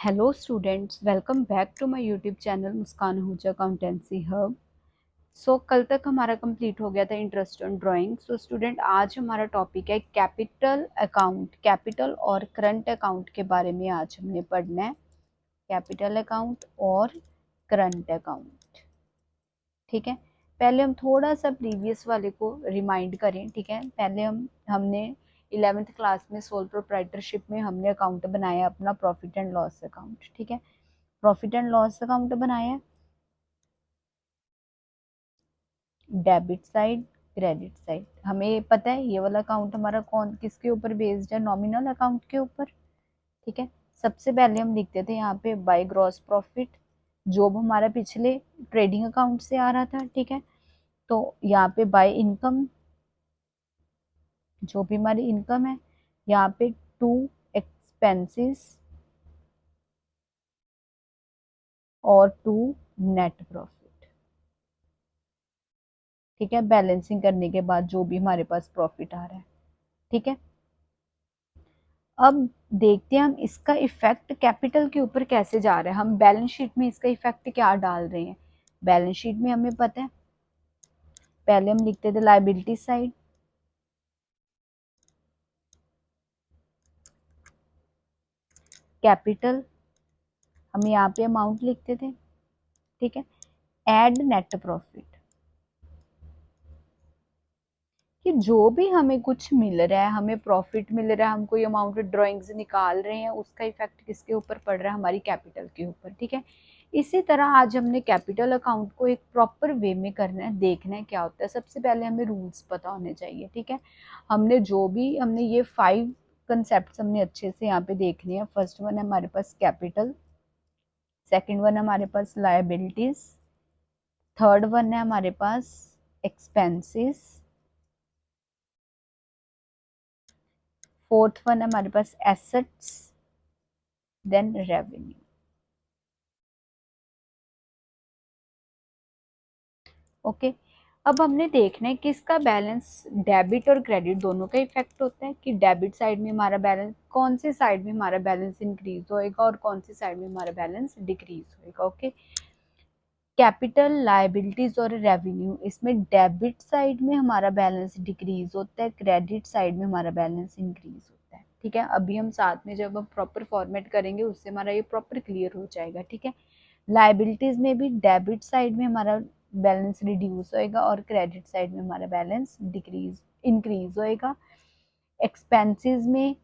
Hello students, welcome back to my YouTube channel Muskan Ahuja accountancy hub. कल तक हमारा complete हो गया था इंटरेस्ट ऑन ड्राइंग। स्टूडेंट, आज हमारा टॉपिक है कैपिटल अकाउंट। कैपिटल और करंट अकाउंट के बारे में आज हमने पढ़ना है। कैपिटल अकाउंट और करंट अकाउंट, ठीक है। पहले हम थोड़ा सा प्रीवियस वाले को रिमाइंड करें, ठीक है। पहले हमने 11th क्लास में सोल प्रोप्राइटरशिप में हमने अकाउंट बनाया अपना प्रॉफिट एंड लॉस अकाउंट, ठीक है। प्रॉफिट एंड लॉस अकाउंट बनाया, डेबिट साइड क्रेडिट साइड। हमें पता है ये वाला अकाउंट हमारा कौन किसके ऊपर बेस्ड है, नॉमिनल अकाउंट के ऊपर, ठीक है। सबसे पहले हम लिखते थे यहाँ पे बाय ग्रॉस प्रॉफिट, जो हमारा पिछले ट्रेडिंग अकाउंट से आ रहा था, ठीक है। तो यहाँ पे बाय इनकम, जो भी हमारी इनकम है, यहाँ पे टू एक्सपेंसेस और टू नेट प्रॉफिट, ठीक है। बैलेंसिंग करने के बाद जो भी हमारे पास प्रॉफिट आ रहा है, ठीक है। अब देखते हैं हम इसका इफेक्ट कैपिटल के ऊपर कैसे जा रहा है। हम बैलेंस शीट में इसका इफेक्ट क्या डाल रहे हैं। बैलेंस शीट में हमें पता है, पहले हम लिखते थे लायबिलिटी साइड, कैपिटल, हम यहाँ पे अमाउंट लिखते थे, ठीक है। एड नेट प्रॉफिट, कि जो भी हमें कुछ मिल रहा है, हमें प्रॉफिट मिल रहा है, हम कोई अमाउंट ड्राइंग से निकाल रहे हैं, उसका इफेक्ट किसके ऊपर पड़ रहा है, हमारी कैपिटल के ऊपर, ठीक है। इसी तरह आज हमने कैपिटल अकाउंट को एक प्रॉपर वे में करना है, देखना है क्या होता है। सबसे पहले हमें रूल्स पता होने चाहिए, ठीक है। हमने ये 5 कंसेप्ट हमने अच्छे से यहाँ पे देखने हैं। फर्स्ट वन है हमारे पास कैपिटल, सेकेंड वन है हमारे पास लायबिलिटीज, थर्ड वन है हमारे पास एक्सपेंसेस, फोर्थ वन है हमारे पास एसेट्स, देन रेवेन्यू। ओके, अब हमने देखना है कि इसका बैलेंस डेबिट और क्रेडिट दोनों का इफेक्ट होता है, कि डेबिट साइड में हमारा बैलेंस, कौन से साइड में हमारा बैलेंस इंक्रीज होएगा और कौन सी साइड में हमारा बैलेंस डिक्रीज होएगा। ओके, कैपिटल, लायबिलिटीज और रेवेन्यू, इसमें डेबिट साइड में हमारा बैलेंस डिक्रीज होता है, क्रेडिट साइड में हमारा बैलेंस इंक्रीज होता है, ठीक है। अभी हम साथ में जब हम प्रॉपर फॉर्मेट करेंगे उससे हमारा ये प्रॉपर क्लियर हो जाएगा, ठीक है। लायबिलिटीज में भी डेबिट साइड में हमारा बैलेंस रिड्यूस होएगा और क्रेडिट साइड में हमारा बैलेंस डिक्रीज इंक्रीज होएगा। एक्सपेंसेस में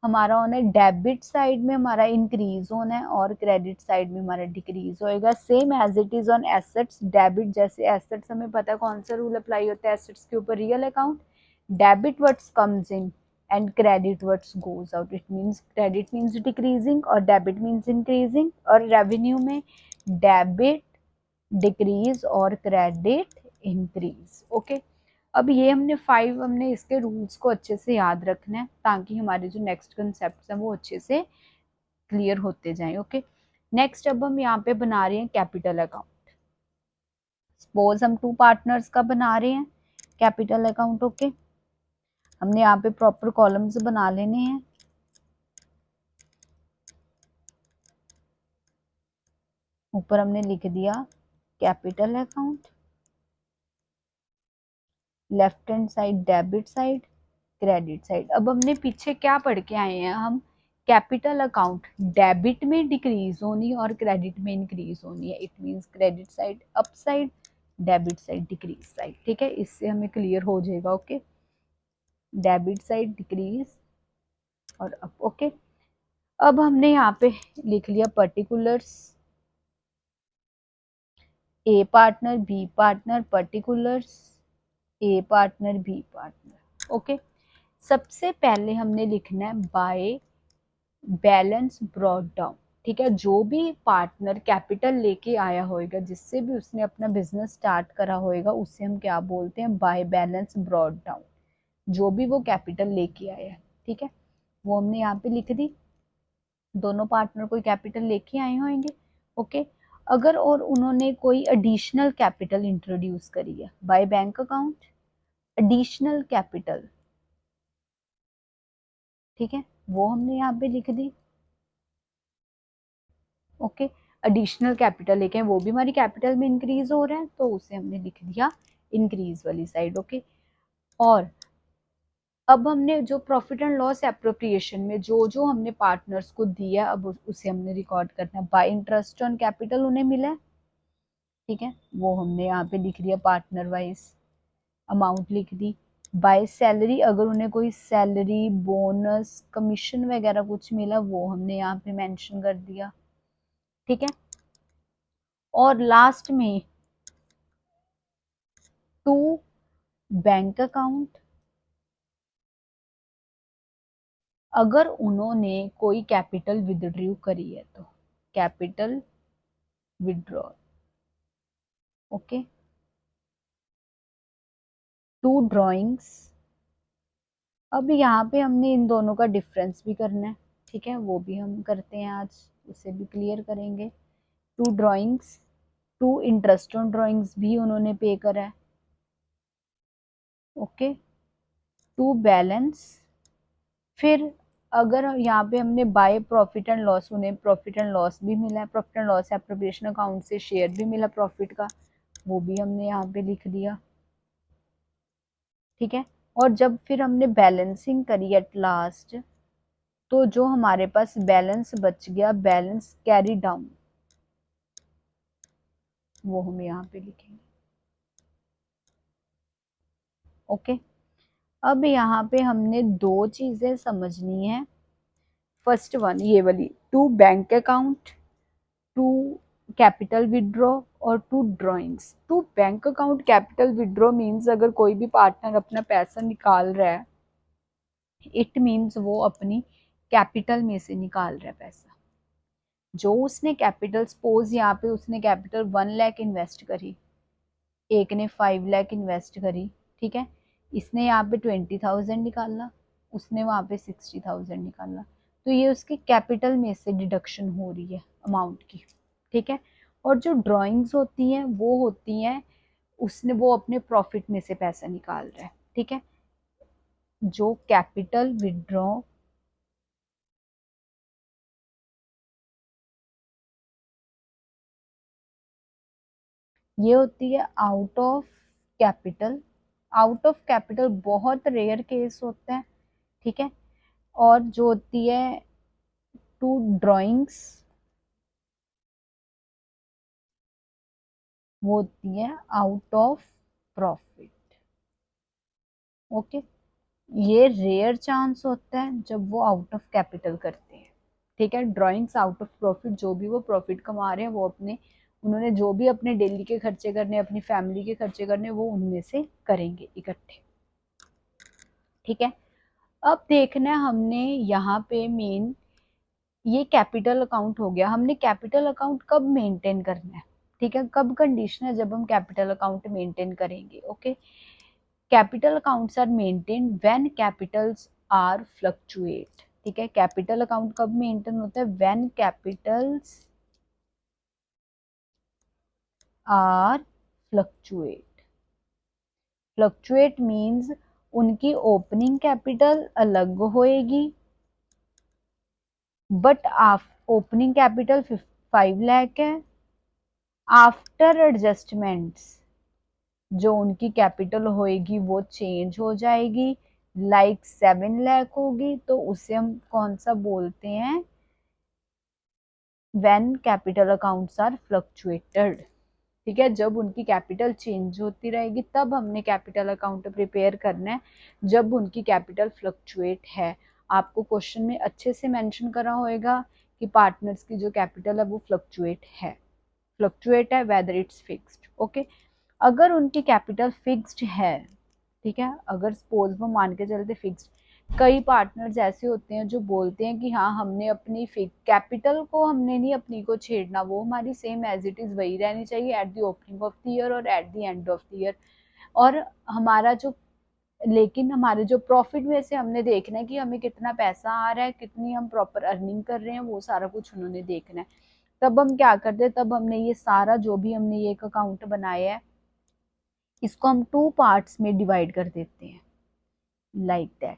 हमारा होना है, डेबिट साइड में हमारा इंक्रीज होना है और क्रेडिट साइड में हमारा डिक्रीज होएगा। Same as it is on assets, debit जैसे एसेट्स हमें पता है कौन सा रूल अप्लाई होता है एसेट्स के ऊपर, real account, debit what's comes in and credit what's goes out. It means credit means decreasing और डेबिट मींस इंक्रीजिंग। और रेवेन्यू में डेबिट डिक्रीज और क्रेडिट इंक्रीज। ओके, अब ये हमने इसके रूल्स को अच्छे से याद रखना है ताकि हमारे जो नेक्स्ट कंसेप्ट हैं वो अच्छे से क्लियर होते जाएं। ओके, नेक्स्ट अब हम यहाँ पे बना रहे हैं कैपिटल अकाउंट। सपोज हम 2 पार्टनर्स का बना रहे हैं कैपिटल अकाउंट। ओके, हमने यहाँ पे प्रॉपर कॉलम्स बना लेने हैं। ऊपर हमने लिख दिया capital account, left hand side debit side, credit side. अब हमने पीछे क्या पढ़ के आए हैं हम, कैपिटल अकाउंट डेबिट में डिक्रीज होनी और क्रेडिट में इंक्रीज होनी है। It means credit side up side, debit side decrease side, ठीक है। इससे हमें क्लियर हो जाएगा। ओके, डेबिट साइड डिक्रीज और अप। ओके, अब हमने यहाँ पे लिख लिया पर्टिकुलर्स, ए पार्टनर बी पार्टनर, पर्टिकुलर्स ए पार्टनर बी पार्टनर। ओके, सबसे पहले हमने लिखना है बाय बैलेंस ब्रॉट डाउन, ठीक है। जो भी पार्टनर कैपिटल लेके आया होएगा, जिससे भी उसने अपना बिजनेस स्टार्ट करा होएगा, उससे हम क्या बोलते हैं, बाय बैलेंस ब्रॉट डाउन। जो भी वो कैपिटल लेके आया है, ठीक है, वो हमने यहाँ पे लिख दी। दोनों पार्टनर कोई कैपिटल लेके आए होंगे। ओके, अगर और उन्होंने कोई एडिशनल कैपिटल इंट्रोड्यूस करी है by bank account, additional capital, ठीक है, वो हमने यहाँ पे लिख दी। ओके। एडिशनल कैपिटल लेके वो भी हमारी कैपिटल में इंक्रीज हो रहा है, तो उसे हमने लिख दिया इंक्रीज वाली साइड। ओके। और अब हमने जो प्रॉफिट एंड लॉस एप्रोप्रिएशन में जो जो हमने पार्टनर्स को दिया, अब उसे हमने रिकॉर्ड करना है। बाय इंटरेस्ट ऑन कैपिटल उन्हें मिला है, ठीक है, वो हमने यहाँ पे लिख दिया, पार्टनर वाइज अमाउंट लिख दी। बाय सैलरी, अगर उन्हें कोई सैलरी, बोनस, कमीशन वगैरह कुछ मिला, वो हमने यहाँ पे मेंशन कर दिया, ठीक है। और लास्ट में टू बैंक अकाउंट, अगर उन्होंने कोई कैपिटल विदड्रॉ करी है तो capital withdraw, okay. To drawings, अब यहाँ पे हमने इन दोनों का डिफरेंस भी करना है, ठीक है, वो भी हम करते हैं आज, उसे भी क्लियर करेंगे। To drawings, to interest on drawings भी उन्होंने पे करा है, ओके। टू बैलेंस, फिर अगर यहाँ पे हमने बाय प्रॉफिट एंड लॉस, उन्हें प्रॉफिट एंड लॉस भी मिला है, profit and loss appropriation account से शेयर भी मिला प्रॉफिट का, वो भी हमने यहाँ पे लिख दिया, ठीक है। और जब फिर हमने बैलेंसिंग करी एट लास्ट, तो जो हमारे पास बैलेंस बच गया, बैलेंस कैरी डाउन, वो हम यहाँ पे लिखेंगे, ओके। अब यहाँ पे हमने दो चीजें समझनी है। फर्स्ट वन ये वाली, to bank account, to capital withdraw और to drawings. To bank account capital withdraw means अगर कोई भी पार्टनर अपना पैसा निकाल रहा है, इट मीन्स वो अपनी कैपिटल में से निकाल रहा है पैसा। जो उसने कैपिटल, सपोज यहाँ पे उसने कैपिटल 1 लाख इन्वेस्ट करी, एक ने 5 लाख इन्वेस्ट करी, ठीक है, इसने यहाँ पे 20,000 निकाला, उसने वहाँ पे 60,000 निकाला, तो ये उसके कैपिटल में से डिडक्शन हो रही है अमाउंट की, ठीक है। और जो ड्राइंग्स होती हैं वो होती हैं, उसने वो अपने प्रॉफिट में से पैसा निकाल रहा है, ठीक है। जो कैपिटल विड्रॉ, ये होती है out of capital. Out of capital बहुत रेयर केस होता है, ठीक है। और जो होती है टू ड्राइंग्स, वो होती है आउट ऑफ प्रॉफिट, ओके। ये रेयर चांस होता है जब वो आउट ऑफ कैपिटल करते हैं, ठीक है। ड्राइंग्स आउट ऑफ प्रॉफिट, जो भी वो प्रॉफिट कमा रहे हैं वो अपने, उन्होंने जो भी अपने डेली के खर्चे करने, अपनी फैमिली के खर्चे करने, वो उनमें से करेंगे इकट्ठे, ठीक है। अब देखना है हमने यहाँ पे मेन, ये कैपिटल अकाउंट हो गया, हमने कैपिटल अकाउंट कब मेंटेन करना है, ठीक है, कब कंडीशन है जब हम कैपिटल अकाउंट मेंटेन करेंगे, okay. Capital accounts are maintain when capitals are fluctuate, ठीक है। कैपिटल अकाउंट कब मेंटेन होता है, when capitals are fluctuate. Fluctuate means उनकी ओपनिंग कैपिटल अलग होएगी, बट ओपनिंग कैपिटल 5 लाख है, आफ्टर एडजस्टमेंट्स जो उनकी कैपिटल होएगी वो चेंज हो जाएगी, लाइक 7 लाख होगी, तो उसे हम कौन सा बोलते हैं, when capital accounts are fluctuated, ठीक है। जब उनकी कैपिटल चेंज होती रहेगी तब हमने कैपिटल अकाउंट प्रिपेयर करना है, जब उनकी कैपिटल फ्लक्चुएट है। आपको क्वेश्चन में अच्छे से मेंशन करा होएगा कि पार्टनर्स की जो कैपिटल है वो फ्लक्चुएट है वेदर इट्स फिक्स्ड, ओके। अगर उनकी कैपिटल फिक्स्ड है, ठीक है, अगर सपोज वो मान के चलते फिक्स्ड, कई पार्टनर्स ऐसे होते हैं जो बोलते हैं कि हाँ हमने अपनी कैपिटल को हमने नहीं अपनी को छेड़ना, वो हमारी सेम एज इट इज वही रहनी चाहिए at the opening of the year और at the end of the year. और हमारा जो, लेकिन हमारे जो प्रॉफिट में से हमने देखना है कि हमें कितना पैसा आ रहा है, कितनी हम प्रॉपर अर्निंग कर रहे हैं, वो सारा कुछ उन्होंने देखना है। तब हम क्या करते हैं, तब हमने ये सारा जो भी हमने ये एक अकाउंट बनाया है, इसको हम 2 पार्ट्स में डिवाइड कर देते हैं, लाइक दैट,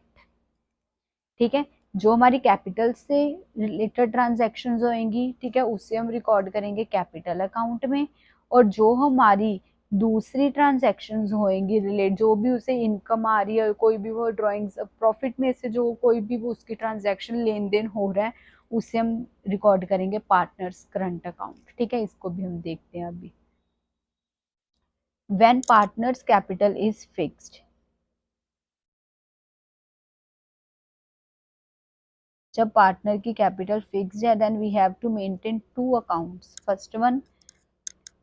ठीक है। जो हमारी कैपिटल से रिलेटेड ट्रांजैक्शंस होंगी, ठीक है, उसे हम रिकॉर्ड करेंगे कैपिटल अकाउंट में। और जो हमारी दूसरी ट्रांजैक्शंस होएंगी रिलेट, जो भी उसे इनकम आ रही है, कोई भी वो ड्राइंग्स प्रॉफिट में से जो कोई भी वो उसकी ट्रांजैक्शन लेन देन हो रहा है, उसे हम रिकॉर्ड करेंगे पार्टनर्स करंट अकाउंट। ठीक है, इसको भी हम देखते हैं अभी। When partners capital is fixed, जब पार्टनर की कैपिटल फिक्स्ड है, then we have to maintain two accounts. First one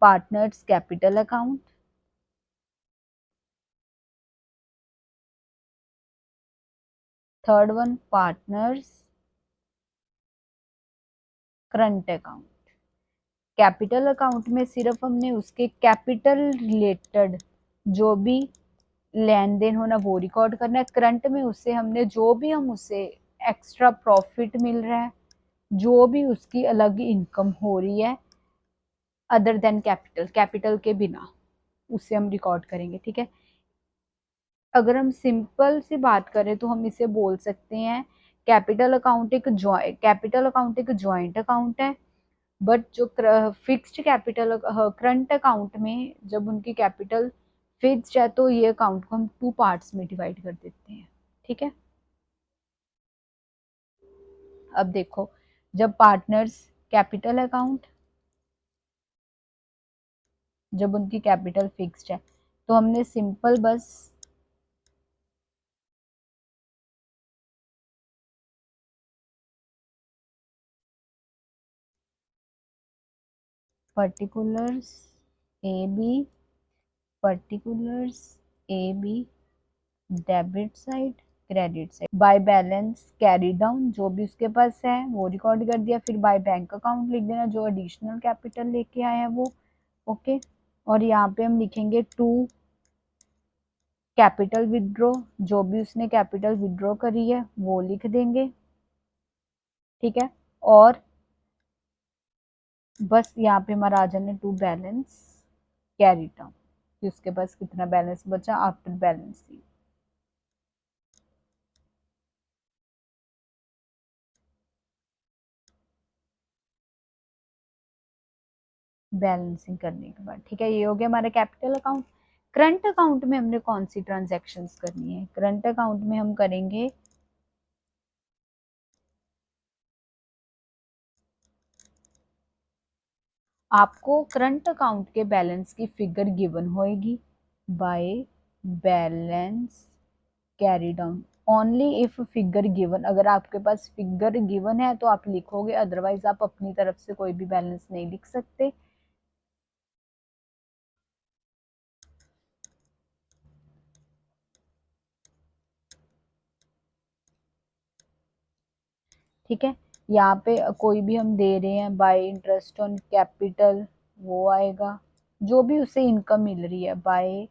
partners capital account, third one partners current account. Capital account में सिर्फ हमने उसके कैपिटल रिलेटेड जो भी लेन देन होना वो रिकॉर्ड करना है। करंट में उससे हमने जो भी हम उसे एक्स्ट्रा प्रॉफिट मिल रहा है, जो भी उसकी अलग इनकम हो रही है अदर देन कैपिटल, कैपिटल के बिना, उसे हम रिकॉर्ड करेंगे। ठीक है, अगर हम सिंपल सी बात करें तो हम इसे बोल सकते हैं कैपिटल अकाउंट एक जॉइंट अकाउंट है। बट जो फिक्स्ड कैपिटल करंट अकाउंट में जब उनकी कैपिटल फिक्स्ड है तो ये अकाउंट को हम टू पार्ट्स में डिवाइड कर देते हैं। ठीक है, अब देखो, जब पार्टनर्स कैपिटल अकाउंट, जब उनकी कैपिटल फिक्स्ड है तो हमने सिंपल बस particulars A B, particulars A B debit side credit side, by balance carry down जो भी उसके पास है वो रिकॉर्ड कर दिया, फिर बाय बैंक अकाउंट लिख देना जो एडिशनल कैपिटल लेके आए हैं वो। ओके, और यहाँ पे हम लिखेंगे टू कैपिटल विदड्रॉ, जो भी उसने कैपिटल विदड्रॉ करी है वो लिख देंगे। ठीक है, और बस यहाँ पे हमारा आ जाने टू बैलेंस कैरी डाउन कि उसके पास कितना बैलेंस बचा आफ्टर बैलेंसिंग। बैलेंसिंग करने के बाद, ठीक है, ये हो गया हमारा कैपिटल अकाउंट। करंट अकाउंट में हमने कौन सी ट्रांजैक्शंस करनी है? करंट अकाउंट में हम करेंगे आपको करंट अकाउंट के बैलेंस की फिगर गिवन होएगी bye balance carry down only if figure given. अगर आपके पास फिगर गिवन है तो आप लिखोगे, अदरवाइज आप अपनी तरफ से कोई भी बैलेंस नहीं लिख सकते। ठीक है, यहाँ पे कोई भी हम दे रहे हैं बाय इंटरेस्ट ऑन कैपिटल वो आएगा, जो भी उसे इनकम मिल रही है बाय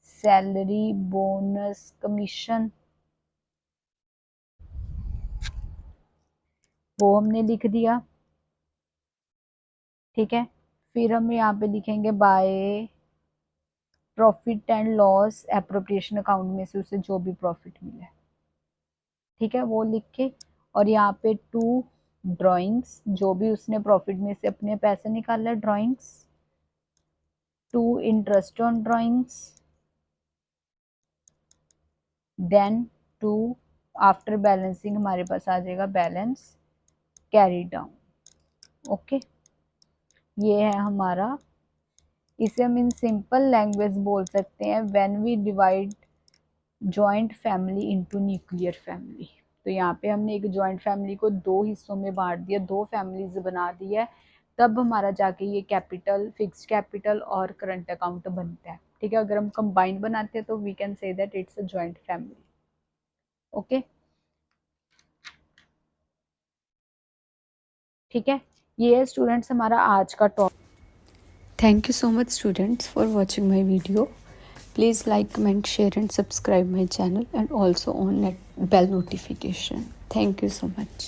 सैलरी बोनस कमीशन वो हमने लिख दिया। ठीक है, फिर हम यहाँ पे लिखेंगे by profit and loss appropriation account में से उसे जो भी प्रॉफिट मिले, ठीक है, वो लिख के, और यहाँ पे टू ड्राइंग्स जो भी उसने प्रॉफिट में से अपने पैसे निकाला drawings, to interest on drawings, then to after balancing हमारे पास आ जाएगा बैलेंस कैरी डाउन। ओके, ये है हमारा, इसे हम इन सिंपल लैंग्वेज बोल सकते हैं when we divide joint family into nuclear family. तो यहाँ पे हमने एक जॉइंट फैमिली को दो हिस्सों में बांट दिया, दो फैमिलीज बना दी है, तब हमारा जाके ये कैपिटल फिक्स्ड कैपिटल और करंट अकाउंट बनता है। ठीक है, अगर हम कंबाइन बनाते हैं तो we can say that it's a joint family. Okay, ठीक है, ये है स्टूडेंट्स हमारा आज का topic. Thank you so much students for watching my video. Please like, comment, share and subscribe my channel and also on bell notification. Thank you so much.